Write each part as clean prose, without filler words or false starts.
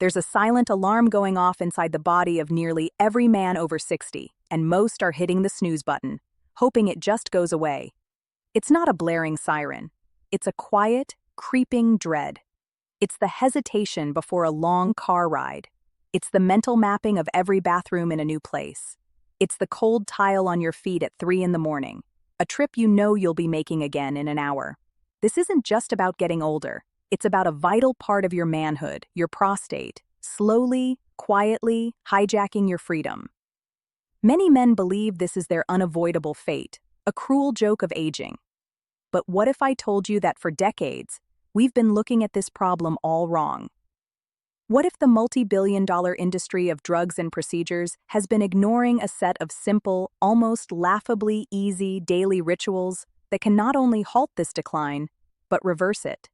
There's a silent alarm going off inside the body of nearly every man over 60, and most are hitting the snooze button, hoping it just goes away. It's not a blaring siren. It's a quiet, creeping dread. It's the hesitation before a long car ride. It's the mental mapping of every bathroom in a new place. It's the cold tile on your feet at 3 in the morning, a trip you know you'll be making again in an hour. This isn't just about getting older. It's about a vital part of your manhood, your prostate, slowly, quietly hijacking your freedom. Many men believe this is their unavoidable fate, a cruel joke of aging. But what if I told you that for decades, we've been looking at this problem all wrong? What if the multi-billion-dollar industry of drugs and procedures has been ignoring a set of simple, almost laughably easy daily rituals that can not only halt this decline, but reverse it?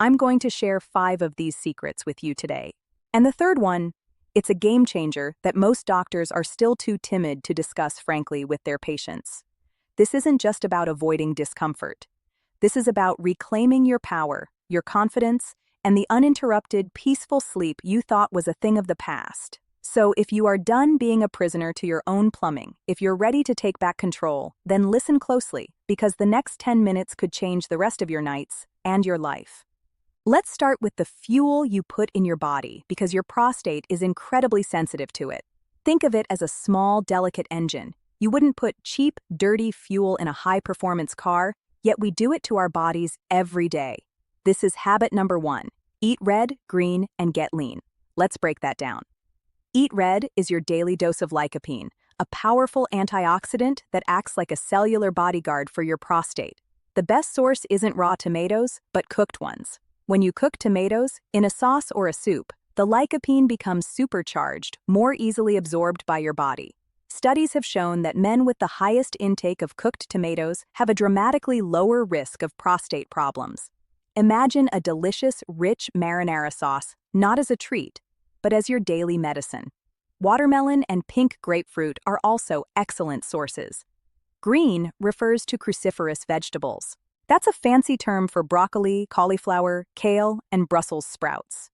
I'm going to share 5 of these secrets with you today. And the third one, it's a game changer that most doctors are still too timid to discuss frankly with their patients. This isn't just about avoiding discomfort. This is about reclaiming your power, your confidence, and the uninterrupted, peaceful sleep you thought was a thing of the past. So if you are done being a prisoner to your own plumbing, if you're ready to take back control, then listen closely, because the next 10 minutes could change the rest of your nights and your life. Let's start with the fuel you put in your body, because your prostate is incredibly sensitive to it. Think of it as a small, delicate engine. You wouldn't put cheap, dirty fuel in a high-performance car, yet we do it to our bodies every day. This is habit number 1. Eat red, green, and get lean. Let's break that down. Eat red is your daily dose of lycopene, a powerful antioxidant that acts like a cellular bodyguard for your prostate. The best source isn't raw tomatoes, but cooked ones. When you cook tomatoes, in a sauce or a soup, the lycopene becomes supercharged, more easily absorbed by your body. Studies have shown that men with the highest intake of cooked tomatoes have a dramatically lower risk of prostate problems. Imagine a delicious, rich marinara sauce, not as a treat, but as your daily medicine. Watermelon and pink grapefruit are also excellent sources. Green refers to cruciferous vegetables. That's a fancy term for broccoli, cauliflower, kale, and Brussels sprouts.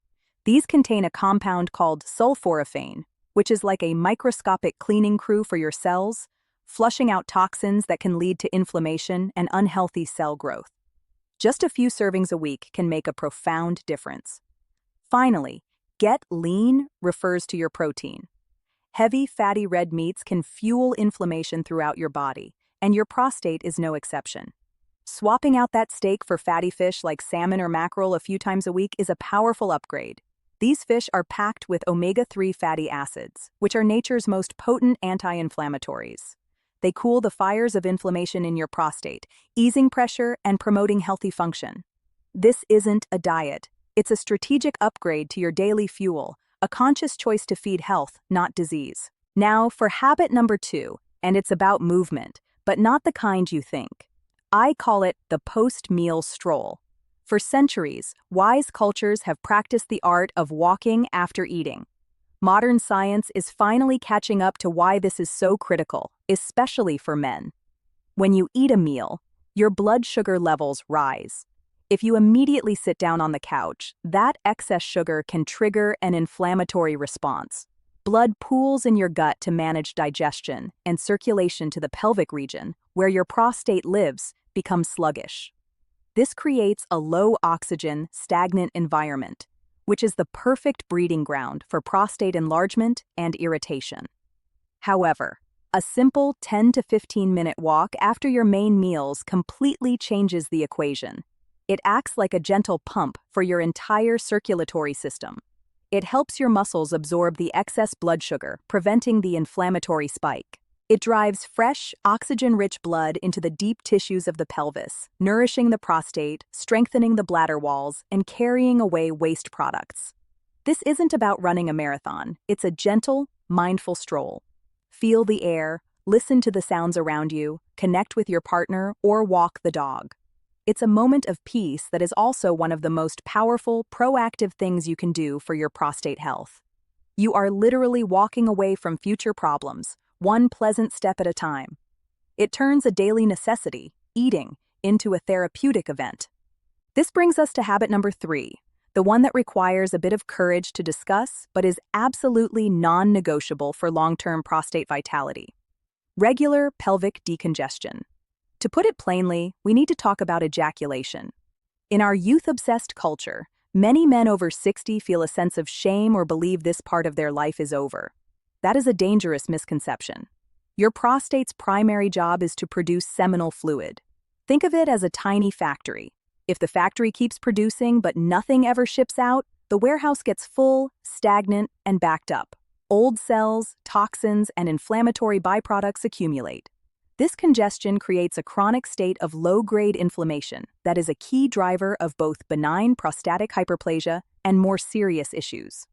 These contain a compound called sulforaphane, which is like a microscopic cleaning crew for your cells, flushing out toxins that can lead to inflammation and unhealthy cell growth. Just a few servings a week can make a profound difference. Finally, get lean refers to your protein. Heavy, fatty red meats can fuel inflammation throughout your body, and your prostate is no exception. Swapping out that steak for fatty fish like salmon or mackerel a few times a week is a powerful upgrade. These fish are packed with omega-3 fatty acids, which are nature's most potent anti-inflammatories. They cool the fires of inflammation in your prostate, easing pressure and promoting healthy function. This isn't a diet. It's a strategic upgrade to your daily fuel, a conscious choice to feed health, not disease. Now for habit number 2, and it's about movement, but not the kind you think. I call it the post-meal stroll. For centuries, wise cultures have practiced the art of walking after eating. Modern science is finally catching up to why this is so critical, especially for men. When you eat a meal, your blood sugar levels rise. If you immediately sit down on the couch, that excess sugar can trigger an inflammatory response. Blood pools in your gut to manage digestion, and circulation to the pelvic region, where your prostate lives, becomes sluggish. This creates a low-oxygen, stagnant environment, which is the perfect breeding ground for prostate enlargement and irritation. However, a simple 10 to 15-minute walk after your main meals completely changes the equation. It acts like a gentle pump for your entire circulatory system. It helps your muscles absorb the excess blood sugar, preventing the inflammatory spike. It drives fresh, oxygen-rich blood into the deep tissues of the pelvis, nourishing the prostate, strengthening the bladder walls, and carrying away waste products. This isn't about running a marathon. It's a gentle, mindful stroll. Feel the air, listen to the sounds around you, connect with your partner, or walk the dog. It's a moment of peace that is also one of the most powerful, proactive things you can do for your prostate health. You are literally walking away from future problems, one pleasant step at a time. It turns a daily necessity, eating, into a therapeutic event. This brings us to habit number 3, The one that requires a bit of courage to discuss, but is absolutely non-negotiable for long-term prostate vitality. Regular pelvic decongestion. To put it plainly, we need to talk about ejaculation. In our youth-obsessed culture, many men over 60 feel a sense of shame or believe this part of their life is over. That is a dangerous misconception. Your prostate's primary job is to produce seminal fluid. Think of it as a tiny factory. If the factory keeps producing but nothing ever ships out, the warehouse gets full, stagnant, and backed up. Old cells, toxins, and inflammatory byproducts accumulate. This congestion creates a chronic state of low-grade inflammation that is a key driver of both benign prostatic hyperplasia and more serious issues.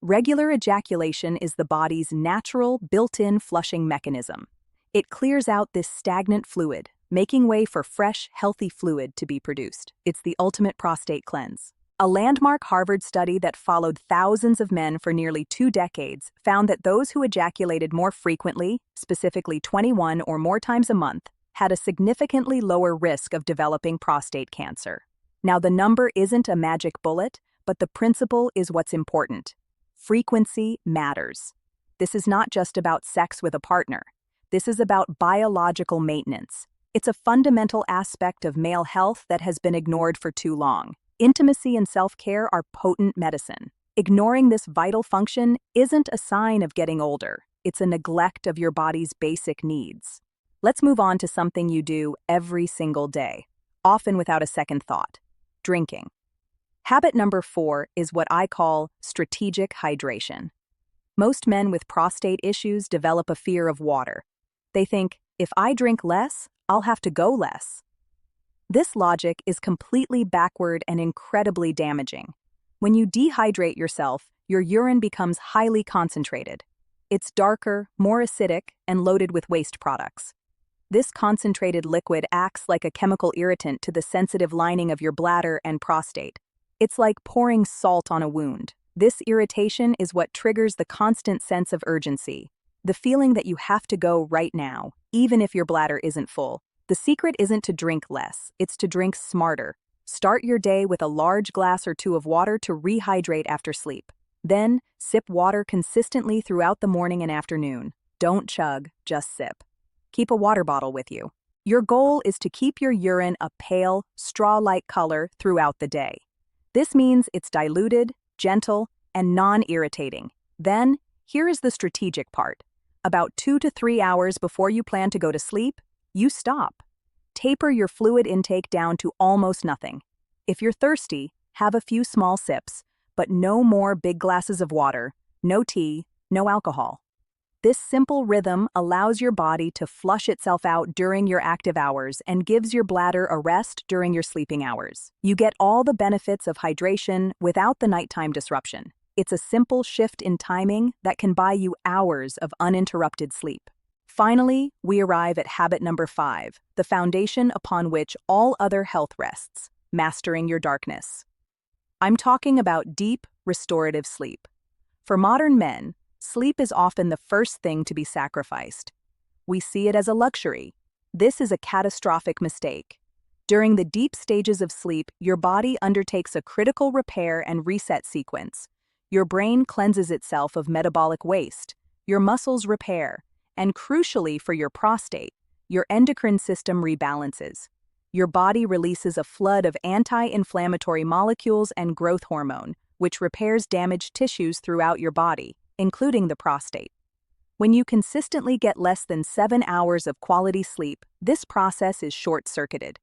Regular ejaculation is the body's natural, built-in flushing mechanism. It clears out this stagnant fluid, making way for fresh, healthy fluid to be produced. It's the ultimate prostate cleanse. A landmark Harvard study that followed thousands of men for nearly 2 decades found that those who ejaculated more frequently, specifically 21 or more times a month, had a significantly lower risk of developing prostate cancer. Now, the number isn't a magic bullet, but the principle is what's important. Frequency matters. This is not just about sex with a partner. This is about biological maintenance. It's a fundamental aspect of male health that has been ignored for too long. Intimacy and self-care are potent medicine. Ignoring this vital function isn't a sign of getting older. It's a neglect of your body's basic needs. Let's move on to something you do every single day, often without a second thought: drinking. Habit number 4 is what I call strategic hydration. Most men with prostate issues develop a fear of water. They think, if I drink less, I'll have to go less. This logic is completely backward and incredibly damaging. When you dehydrate yourself, your urine becomes highly concentrated. It's darker, more acidic, and loaded with waste products. This concentrated liquid acts like a chemical irritant to the sensitive lining of your bladder and prostate. It's like pouring salt on a wound. This irritation is what triggers the constant sense of urgency, the feeling that you have to go right now, even if your bladder isn't full. The secret isn't to drink less, it's to drink smarter. Start your day with a large glass or 2 of water to rehydrate after sleep. Then, sip water consistently throughout the morning and afternoon. Don't chug, just sip. Keep a water bottle with you. Your goal is to keep your urine a pale, straw-like color throughout the day. This means it's diluted, gentle, and non-irritating. Then, here is the strategic part. About 2 to 3 hours before you plan to go to sleep, you stop. Taper your fluid intake down to almost nothing. If you're thirsty, have a few small sips, but no more big glasses of water, no tea, no alcohol. This simple rhythm allows your body to flush itself out during your active hours and gives your bladder a rest during your sleeping hours. You get all the benefits of hydration without the nighttime disruption. It's a simple shift in timing that can buy you hours of uninterrupted sleep. Finally, we arrive at habit number 5, the foundation upon which all other health rests: mastering your darkness. I'm talking about deep, restorative sleep. For modern men, sleep is often the first thing to be sacrificed. We see it as a luxury. This is a catastrophic mistake. During the deep stages of sleep, your body undertakes a critical repair and reset sequence. Your brain cleanses itself of metabolic waste, your muscles repair, and crucially for your prostate, your endocrine system rebalances. Your body releases a flood of anti-inflammatory molecules and growth hormone, which repairs damaged tissues throughout your body, including the prostate. When you consistently get less than 7 hours of quality sleep, this process is short-circuited.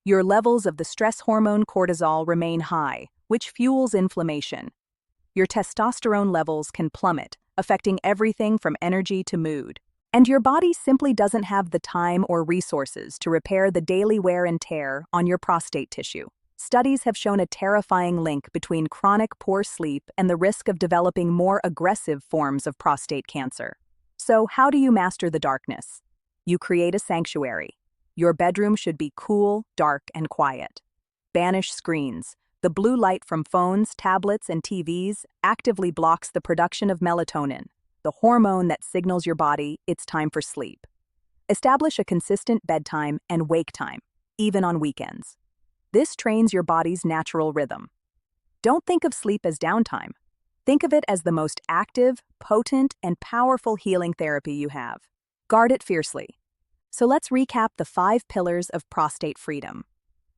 Your levels of the stress hormone cortisol remain high, which fuels inflammation. Your testosterone levels can plummet, affecting everything from energy to mood. And your body simply doesn't have the time or resources to repair the daily wear and tear on your prostate tissue. Studies have shown a terrifying link between chronic poor sleep and the risk of developing more aggressive forms of prostate cancer. So, how do you master the darkness? You create a sanctuary. Your bedroom should be cool, dark, and quiet. Banish screens. The blue light from phones, tablets, and TVs actively blocks the production of melatonin, the hormone that signals your body it's time for sleep. Establish a consistent bedtime and wake time, even on weekends. This trains your body's natural rhythm. Don't think of sleep as downtime. Think of it as the most active, potent, and powerful healing therapy you have. Guard it fiercely. So let's recap the 5 pillars of prostate freedom.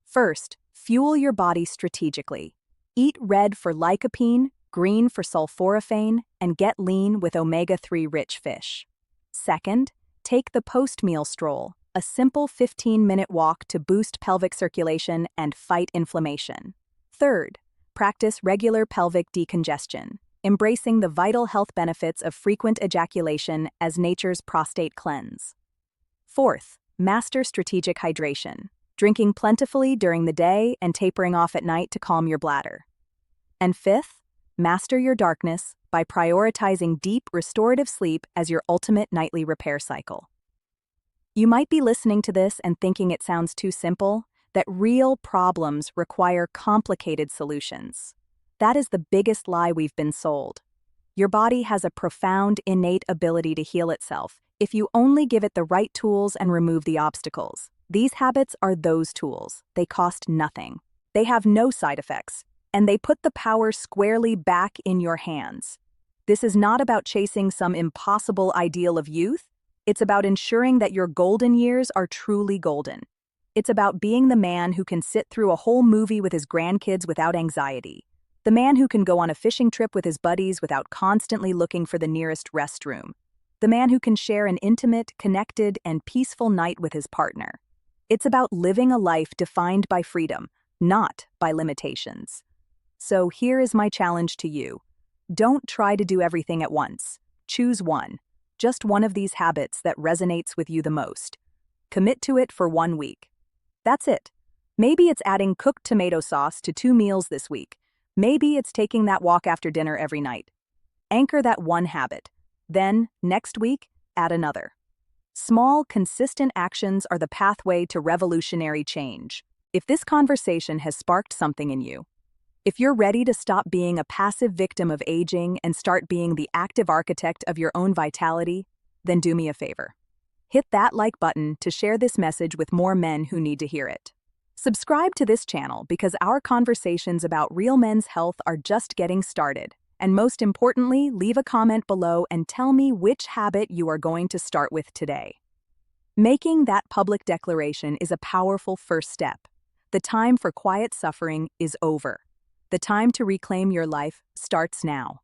First, fuel your body strategically. Eat red for lycopene, green for sulforaphane, and get lean with omega-3 rich fish. Second, take the post-meal stroll, a simple 15-minute walk to boost pelvic circulation and fight inflammation. Third, practice regular pelvic decongestion, embracing the vital health benefits of frequent ejaculation as nature's prostate cleanse. Fourth, master strategic hydration, drinking plentifully during the day and tapering off at night to calm your bladder. And fifth, master your darkness by prioritizing deep, restorative sleep as your ultimate nightly repair cycle. You might be listening to this and thinking it sounds too simple, that real problems require complicated solutions. That is the biggest lie we've been sold. Your body has a profound, innate ability to heal itself if you only give it the right tools and remove the obstacles. These habits are those tools. They cost nothing. They have no side effects, and they put the power squarely back in your hands. This is not about chasing some impossible ideal of youth. It's about ensuring that your golden years are truly golden. It's about being the man who can sit through a whole movie with his grandkids without anxiety. The man who can go on a fishing trip with his buddies without constantly looking for the nearest restroom. The man who can share an intimate, connected, and peaceful night with his partner. It's about living a life defined by freedom, not by limitations. So here is my challenge to you. Don't try to do everything at once. Choose one. Just one of these habits that resonates with you the most. Commit to it for 1 week. That's it. Maybe it's adding cooked tomato sauce to 2 meals this week. Maybe it's taking that walk after dinner every night. Anchor that one habit. Then, next week, add another. Small, consistent actions are the pathway to revolutionary change. If this conversation has sparked something in you, if you're ready to stop being a passive victim of aging and start being the active architect of your own vitality, then do me a favor. Hit that like button to share this message with more men who need to hear it. Subscribe to this channel because our conversations about real men's health are just getting started. And most importantly, leave a comment below and tell me which habit you are going to start with today. Making that public declaration is a powerful first step. The time for quiet suffering is over. The time to reclaim your life starts now.